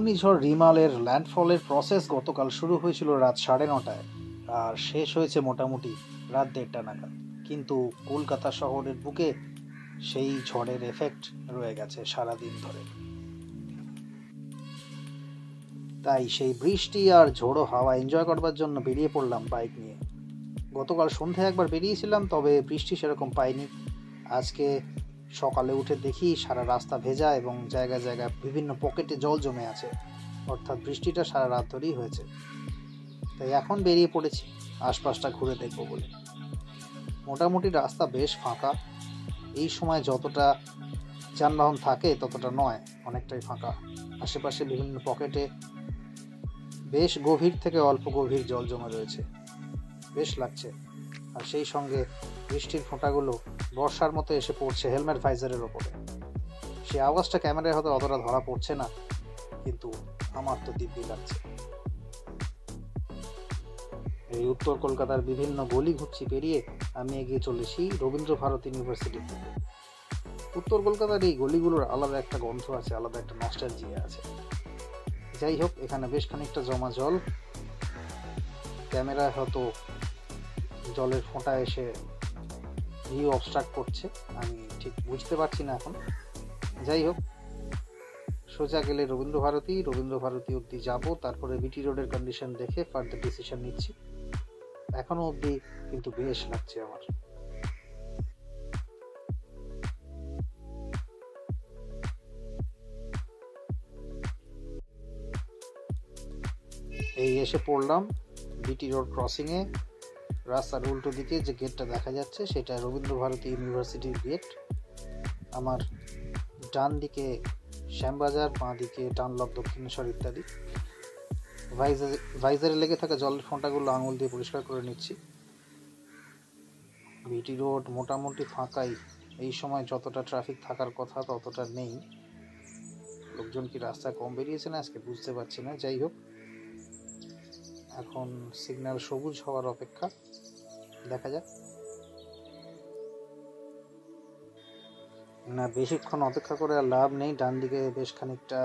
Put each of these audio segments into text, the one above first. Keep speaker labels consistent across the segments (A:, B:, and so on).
A: ঘূর্ণিঝড় রিমালের ল্যান্ডফলের প্রসেস গতকাল শুরু হয়েছিল রাত 9:30টায় আর শেষ হয়েছে মোটামুটি রাত 1:30 নাগাদ। কিন্তু কলকাতা শহরের বুকে সেই ঝড়ের এফেক্ট রয়ে গেছে সারাদিন ধরে। তাই সেই বৃষ্টি আর ঝোড়ো হাওয়া এনজয় করবার জন্য বেরিয়ে পড়লাম বাইক নিয়ে। গতকাল সন্ধ্যায় একবার বেরিয়েছিলাম, তবে বৃষ্টি সেরকম পাইনি। আজকে সকালে উঠে দেখি সারা রাস্তা ভেজা এবং জায়গায় জায়গায় বিভিন্ন পকেটে জল জমে আছে, অর্থাৎ বৃষ্টিটা সারা রাত ধরেই হয়েছে। তাই এখন বেরিয়ে পড়েছি আশপাশটা ঘুরে দেখবো বলে। মোটামুটি রাস্তা বেশ ফাঁকা, এই সময় যতটা যানবাহন থাকে ততটা নয়, অনেকটাই ফাঁকা। আশেপাশে বিভিন্ন পকেটে বেশ গভীর থেকে অল্প গভীর জল জমে রয়েছে, বেশ লাগছে। আর সেই সঙ্গে বৃষ্টির ফোঁটাগুলো বর্ষার মতো এসে পড়ছে হেলমেট ভাইজারের ওপরে। সেই আওয়াজটা ক্যামেরায় হয়তো অতটা ধরা পড়ছে না, কিন্তু আমার তো দিব্যি লাগছে। এই উত্তর কলকাতার বিভিন্ন গলি ঘুরছি পেরিয়ে আমি এগিয়ে চলেছি রবীন্দ্র ভারতী ইউনিভার্সিটির দিকে। উত্তর কলকাতার এই গলিগুলোর আলাদা একটা গন্ধ আছে, আলাদা একটা নস্টালজিয়া আছে। যাই হোক, এখানে বেশ খানিকটা জমা জল, ক্যামেরায় হয়তো জলের ফোঁটা এসে ভিউ অবস্ট্রাক্ট করছে, আমি ঠিক বুঝতে পারছি না এখন। যাই হোক, সোজা গেলে রবীন্দ্র ভারতী অবধি যাব, তারপরে বিটি রোডের কন্ডিশন দেখে ফার্দার ডিসিশন নিচ্ছি। এখনো অবধি কিন্তু বেশ লাগছে আমার। এই এসে পড়লাম বিটি রোড ক্রসিংয়ে। রাস্তার উল্টো দিকে যে গেটটা দেখা যাচ্ছে সেটা রবীন্দ্র ভারতী ইউনিভার্সিটির গেট। আমার ডান দিকে শ্যামবাজার, বাঁ দিকে ডানলপ, দক্ষিণেশ্বর ইত্যাদি। ভাইজারে লেগে থাকা জলের ফোঁটাগুলো আঙুল দিয়ে পরিষ্কার করে নিচ্ছি। বিটি রোড মোটামুটি ফাঁকাই, এই সময় যতটা ট্রাফিক থাকার কথা ততটা নেই। লোকজন কি রাস্তায় কম বেরিয়েছে না আজকে বুঝতে পারছি না। যাই হোক, এখন সিগন্যাল সবুজ হওয়ার অপেক্ষা, দেখা যাক। না, বেশিক্ষণ অপেক্ষা করে আর লাভ নেই। ডান দিকে বেশ খানিকটা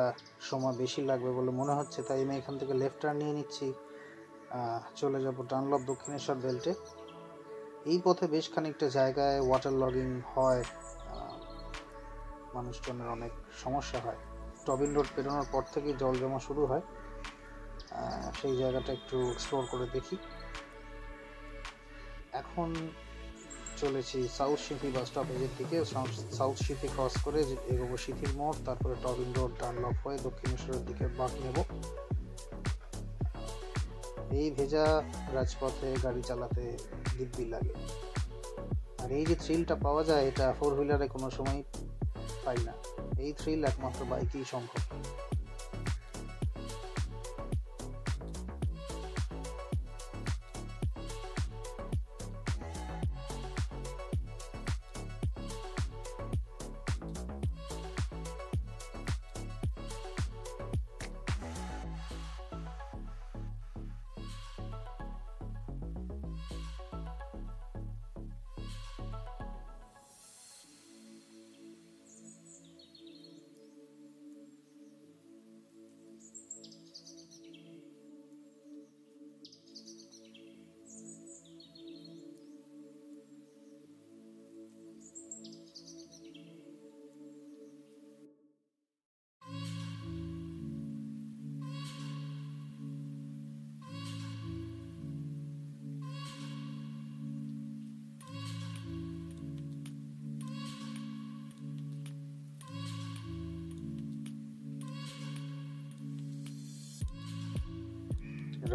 A: সময় বেশি লাগবে বলে মনে হচ্ছে, তাই আমি এখান থেকে লেফট টার্ন নিয়ে নিচ্ছি। চলে যাব ডানলপ দক্ষিণেশ্বর বেল্টে। এই পথে বেশ খানিকটা জায়গায় ওয়াটার লগিং হয়, মানুষজনের অনেক সমস্যা হয়। টবিন রোড পেরোনোর পর থেকেই জল জমা শুরু হয়, সেই জায়গাটা একটু এক্সপ্লোর করে দেখি। এখন চলেছি সাউথ সিটি বাস স্টপেজের দিকে। সাউথ সিটি ক্রস করে এগোবো সিটির মোড়, তারপরে টবিন রোড ডানলপ হয়ে দক্ষিণেশ্বরের দিকে বাঁক নেব। এই ভেজা রাজপথে গাড়ি চালাতে দিব্যি লাগে, আর এই যে থ্রিলটা পাওয়া যায় এটা ফোর হুইলারে কোনো সময় পাই না। এই থ্রিল একমাত্র বাইকেই সম্ভব।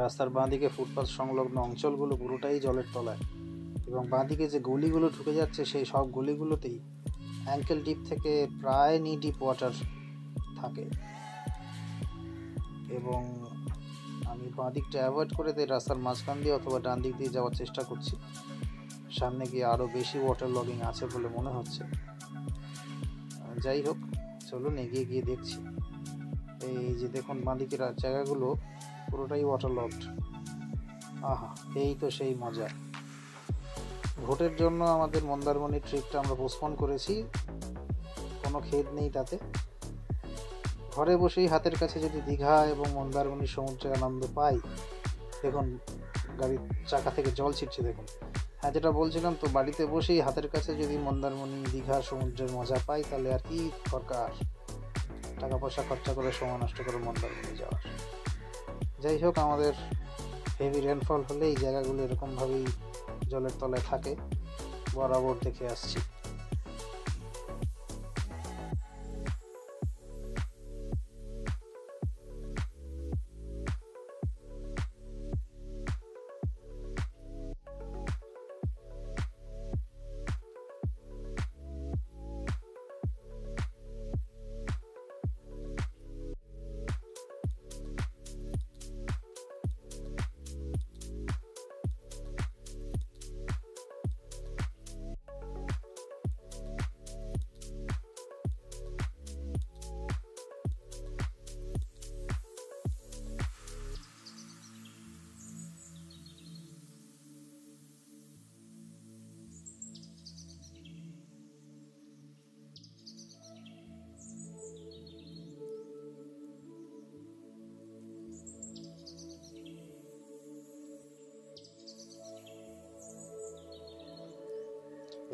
A: রাস্তার বাঁদিকে ফুটপাথ সংলগ্ন অঞ্চলগুলো পুরোটাই জলের তলায়, এবং বাঁদিকে যে গলিগুলো ঢুকে যাচ্ছে সেই সব গলিগুলোতেই অ্যাঙ্কেল ডিপ থেকে প্রায় নি ডিপ ওয়াটার থাকে। এবং আমি বাঁদিকটা অ্যাভয়েড করে দিয়ে রাস্তার মাঝখান দিয়ে অথবা ডান দিক দিয়ে যাওয়ার চেষ্টা করছি। সামনে গিয়ে আরও বেশি ওয়াটার লগিং আছে বলে মনে হচ্ছে। যাই হোক, চলুন এগিয়ে গিয়ে দেখছি। এই যে দেখুন বাঁদিকের জায়গাগুলো পুরোটাই ওয়াটার লগড। আহা, এই তো সেই মজা। ভোটের জন্য আমাদের মন্দারমণির ট্রিপটা আমরা পোস্টপোন করেছি, কোনো খেদ নেই তাতে। ঘরে বসেই হাতের কাছে যদি দীঘা এবং মন্দারমণির সমুদ্রের আনন্দ পাই, দেখুন গাড়ির চাকা থেকে জল ছিটছে দেখুন। হ্যাঁ, যেটা বলছিলাম, তো বাড়িতে বসেই হাতের কাছে যদি মন্দারমণি, দীঘা, সমুদ্রের মজা পাই, তাহলে আর কি দরকার টাকা পয়সা খরচা করে, সময় নষ্ট করে মন্দারমণি যাওয়ার। যাই হোক, আমাদের হেভি রেনফল হলে এই জায়গাগুলো এরকমভাবেই জলের তলায় থাকে, বরাবর দেখে আসছি।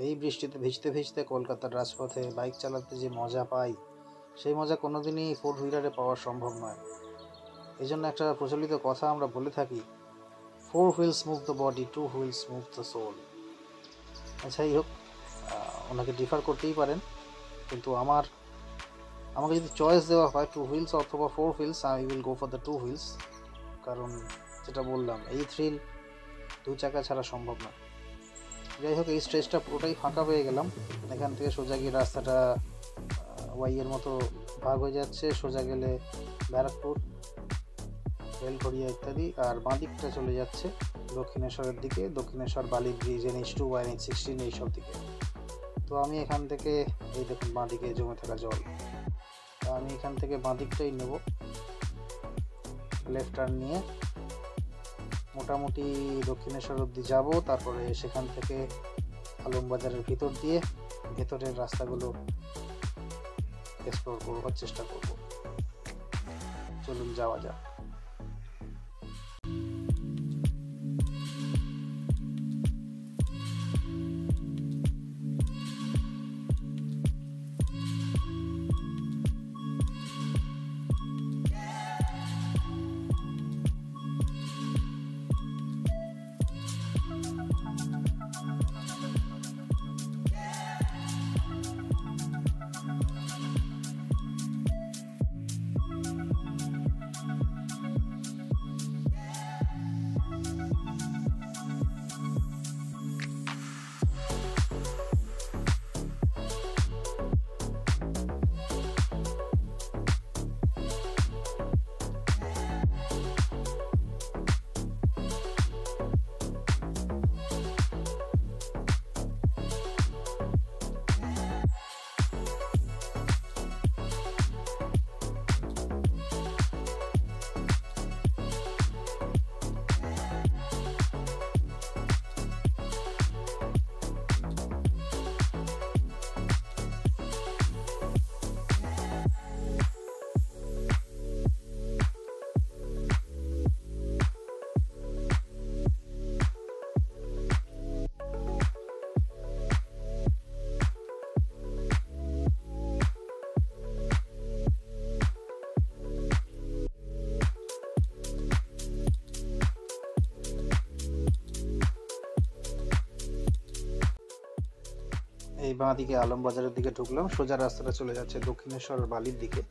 A: এই বৃষ্টিতে ভিজতে ভিজতে কলকাতার রাজপথে বাইক চালাতে যে মজা পাই, সেই মজা কোনোদিনই 4 হুইলারে পাওয়া সম্ভব নয়। এই জন্য একটা প্রচলিত কথা আমরা বলে থাকি, 4 wheels move the body, 2 wheels move the soul. আচ্ছাই হোক, ওনাকে ডিফার করতেই পারেন, কিন্তু আমাকে যদি চয়েস দেওয়া হয় 2 হুইলস অথবা 4 wheels, I will go for the 2 wheels. কারণ যেটা বললাম, এই থ্রিল 2 চাকা ছাড়া সম্ভব না। যাই হোক, এই স্ট্রেচটা পুরোটাই ফাঁকা হয়ে গেলাম। এখান থেকে সোজা গিয়ে রাস্তাটা ওয়াইয়ের মতো ভাগ হয়ে যাচ্ছে, সোজা গেলে ব্যারাকপুর, বেলঘড়িয়া ইত্যাদি, আর বাঁ দিকটা চলে যাচ্ছে দক্ষিণেশ্বরের দিকে, দক্ষিণেশ্বর, বালি ব্রিজ, NH2 বা NH16 এইসব দিকে। তো আমি এখান থেকে, এই দেখুন বাঁ দিকে জমে থাকা জল, আমি এখান থেকে বাঁ দিকটাই নেব, লেফট টার্ন নিয়ে মোটামুটি দক্ষিণেশ্বর অবধি যাব। তারপরে সেখান থেকে আলমবাজারের ভিতর দিয়ে ভেতরের রাস্তাগুলো এক্সপ্লোর করবার চেষ্টা করব। চলুন যাওয়া যাক। এই বাঁ দিকে আলমবাজারের দিকে ঢুকলাম, সোজা রাস্তাটা চলে যাচ্ছে দক্ষিণেশ্বর বালির দিকে।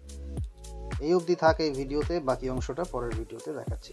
A: এই অবধি থাক এই ভিডিওতে, বাকি অংশটা পরের ভিডিওতে দেখাচ্ছি।